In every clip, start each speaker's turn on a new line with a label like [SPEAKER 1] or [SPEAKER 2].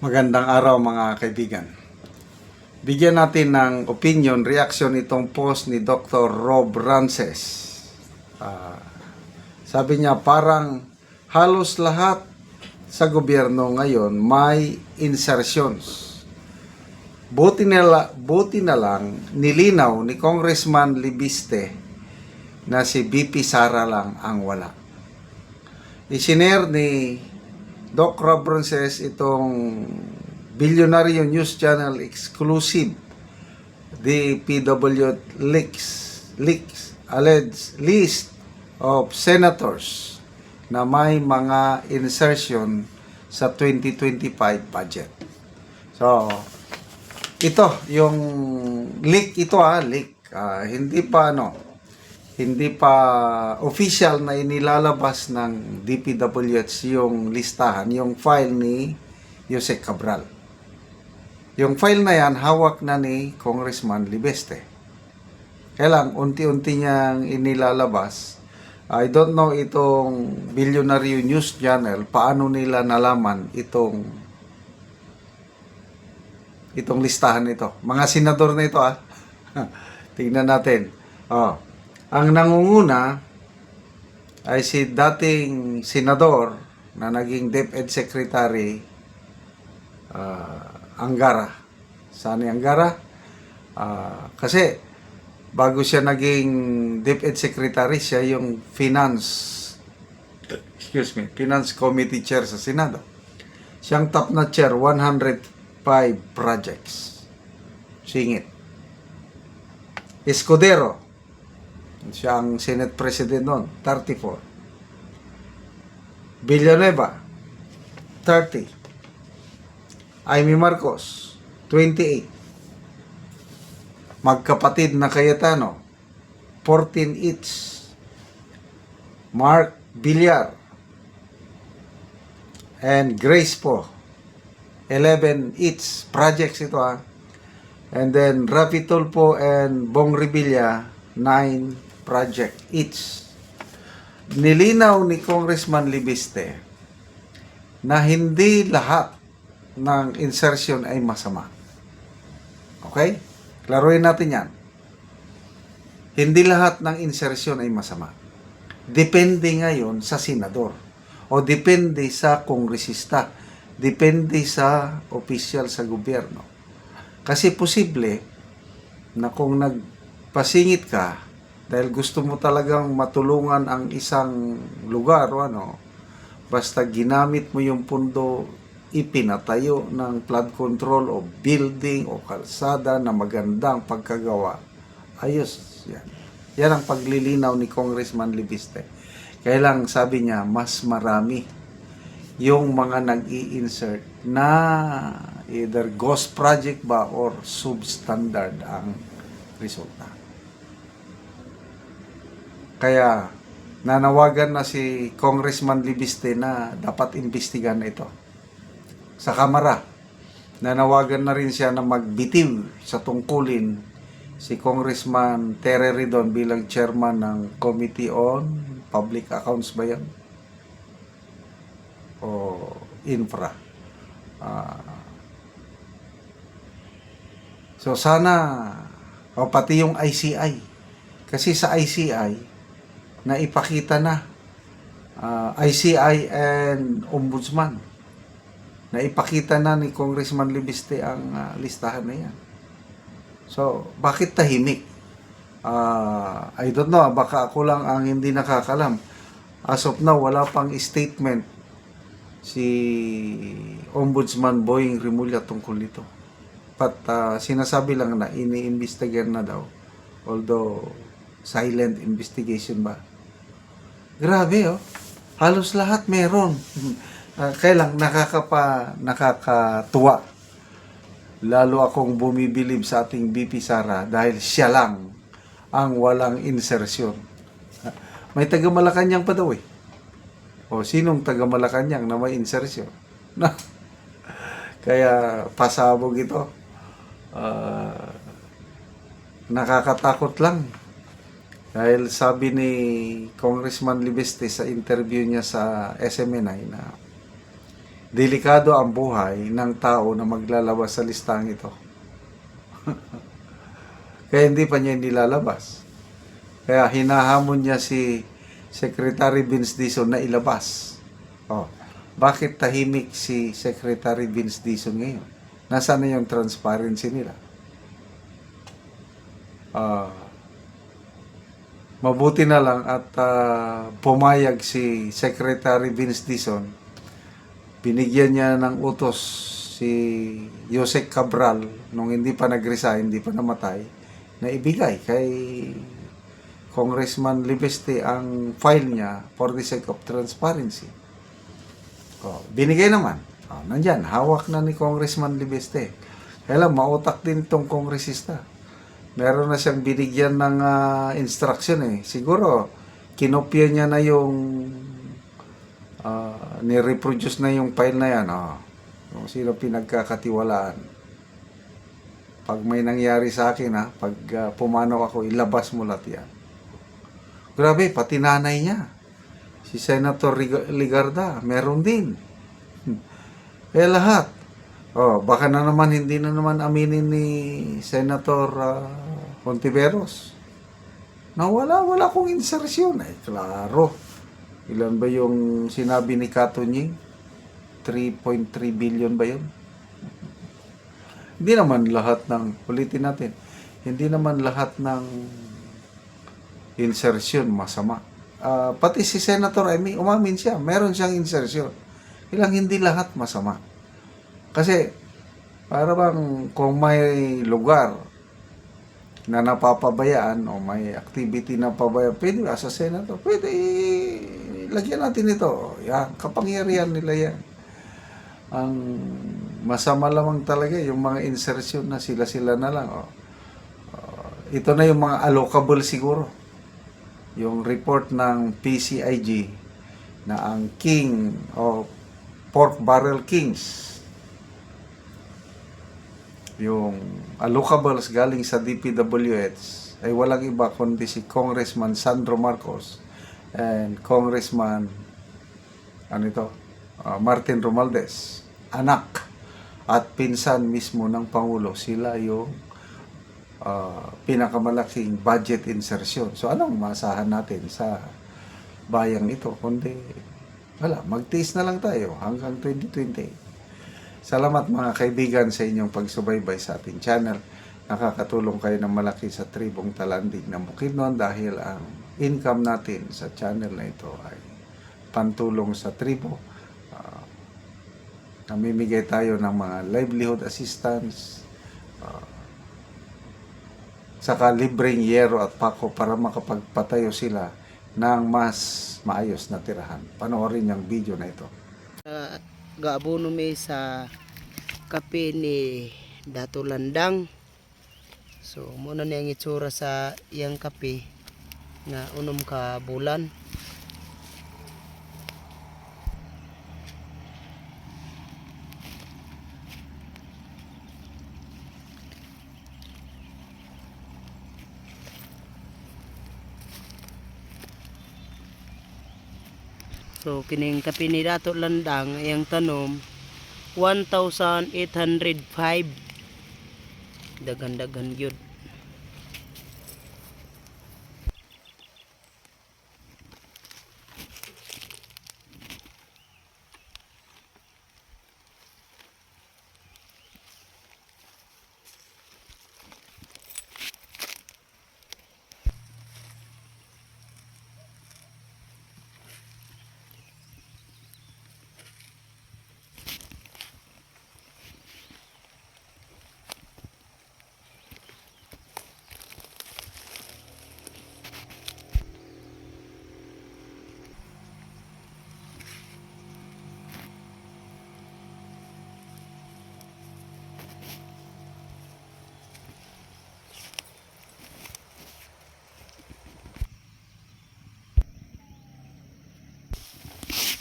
[SPEAKER 1] Magandang araw mga kaibigan. Bigyan natin ng opinion, reaction itong post ni Dr. Rob Rances. Sabi niya parang halos lahat sa gobyerno ngayon may insertions. Buti na lang nilinaw ni Congressman Libiste na si BP Sara lang ang wala. Isinare ni Doc Rob Rances itong Billionaire News Channel exclusive DPW leaks alleged list of senators na may mga insertion sa 2025 budget. So, ito yung leak ito leak. Hindi pa official na inilalabas ng DPWH yung listahan, yung file ni Jose Cabral. Yung file na yan, hawak na ni Congressman Libeste. Kaya lang, unti-unti niyang inilalabas. I don't know itong Billionaire News Channel, paano nila nalaman itong listahan nito. Mga senador na ito Tingnan natin. Ang nangunguna ay si dating senador na naging DepEd Secretary Angara. Saan ni Angara? Kasi bago siya naging DepEd Secretary, siya yung Finance Committee Chair sa Senado. Siyang top na chair, 105 projects. Singit. Escudero, siya ang Senate President noon, 34. Villanueva, 30. Amy Marcos, 28. Magkapatid na Cayetano, 14 each. Mark Villar and Grace po, 11 each. Projects ito And then Rafi Tulfo and Bong Revilla, 9 project each. Nilinaw ni Congressman Libiste na hindi lahat ng insertion ay masama. Okay? Klaruhin natin yan. Hindi lahat ng insertion ay masama. Depende ngayon sa senador o depende sa kongresista, depende sa opisyal sa gobyerno. Kasi posible na kung nagpasingit ka dahil gusto mo talagang matulungan ang isang lugar basta ginamit mo yung pundo, ipinatayo ng flood control o building o kalsada na magandang pagkagawa, ayos yan. Yan ang paglilinaw ni Congressman Libiste. Kaya lang sabi niya, mas marami yung mga nag-i-insert na either ghost project ba or substandard ang resulta. Kaya nanawagan na si Congressman Libiste na dapat imbestigan ito. Sa Kamara, nanawagan na rin siya na magbitiw sa tungkulin si Congressman Tere Ridon bilang chairman ng Committee on Public Accounts ba yan? O Infra. So sana, pati yung ICI. Kasi sa ICI, na ipakita na ICI and Ombudsman na ipakita na ni Congressman Libiste ang listahan na yan. So, bakit tahimik? I don't know, baka ako lang ang hindi nakakalam. As of now, wala pang statement si Ombudsman Boying Rimulya tungkol dito. Sinasabi lang na iniimbestigahan na daw. Although, silent investigation ba? Grabe halos lahat meron. Kaya lang nakakatuwa. Lalo akong bumibilib sa ating BP Sara dahil siya lang ang walang insertion. May taga Malacanang pa daw O sinong taga Malacanang na may insertion? Kaya pasabog ito. Nakakatakot lang. Dahil sabi ni Congressman Libiste sa interview niya sa SMNI na delikado ang buhay ng tao na maglalabas sa listang ito. Kaya hindi pa niya nilalabas. Kaya hinahamon niya si Secretary Vince Dizon na ilabas. Oh, bakit tahimik si Secretary Vince Dizon ngayon? Nasaan na yung transparency nila? Mabuti na lang at pumayag si Secretary Vince Dizon. Binigyan niya ng utos si Yosek Cabral nung hindi pa nag-resign, hindi pa namatay, na ibigay kay Congressman Libeste ang file niya for the sake of transparency. Binigay naman. Nandyan, hawak na ni Congressman Libeste. Kaya lang, mautak din itong kongresista. Meron na siyang binigyan ng instruction eh. Siguro, kinopya niya na yung ni-reproduce na yung file na yan. Kung sino pinagkakatiwalaan. Pag may nangyari sa akin, pag pumanok ako, ilabas mo lahat yan. Grabe, pati nanay niya. Si Senator Ligarda, meron din. Kaya lahat. Baka na naman, hindi na naman aminin ni Senator Hontiveros na wala akong insersyon. Klaro. Ilan ba yung sinabi ni Katunying? 3.3 billion ba yun? Hindi naman lahat ng, ulitin natin, hindi naman lahat ng insertion masama. Pati si Senator Amy, umamin siya, meron siyang insertion. Ilang hindi lahat masama. Kasi, para bang kung may lugar na napapabayaan o may activity na pabayaan, pwede ba sa Senator? Pwede, lagyan natin ito. Yan, kapangyarihan nila yan. Ang masama lamang talaga yung mga insertion na sila-sila na lang. Ito na yung mga allocable siguro. Yung report ng PCIG na ang king o pork barrel kings, yung allocables galing sa DPWH ay walang iba kundi si Congressman Sandro Marcos and Congressman Martin Romualdez, anak at pinsan mismo ng Pangulo. Sila yung pinakamalaking budget insertion. So anong masahan natin sa bayang ito? Kundi wala, magtiis na lang tayo hanggang 2020. Salamat mga kaibigan sa inyong pagsubaybay sa ating channel. Nakakatulong kayo ng malaki sa tribong Talandig ng Bukidnon dahil ang income natin sa channel na ito ay pantulong sa tribo. Namimigay tayo ng mga livelihood assistance, saka libreng yero at pako para makapagpatayo sila ng mas maayos na tirahan. Panoorin yung video na ito.
[SPEAKER 2] Gaabono mi sa kape ni Dato Landang. So muna niyang itsura sa iyang kape nga unom ka bulan. So kining kape ni Dato Landang iyang tanom 1,805. Dagan-dagan yun.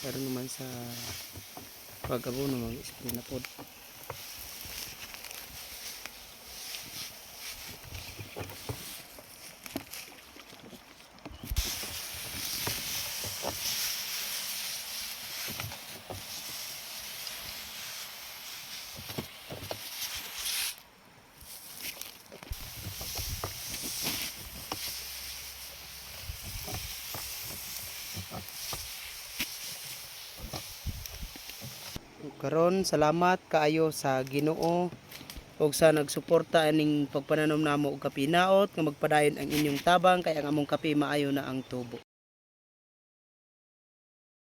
[SPEAKER 2] Pero naman sa pag-abono mag-spray na pod. Karon salamat kaayo sa Ginoo ug sa nagsuporta aning pagpananom namo og kape. Hinaot nga magpadayon ang inyong tabang kay ang among kape maayo na ang tubo.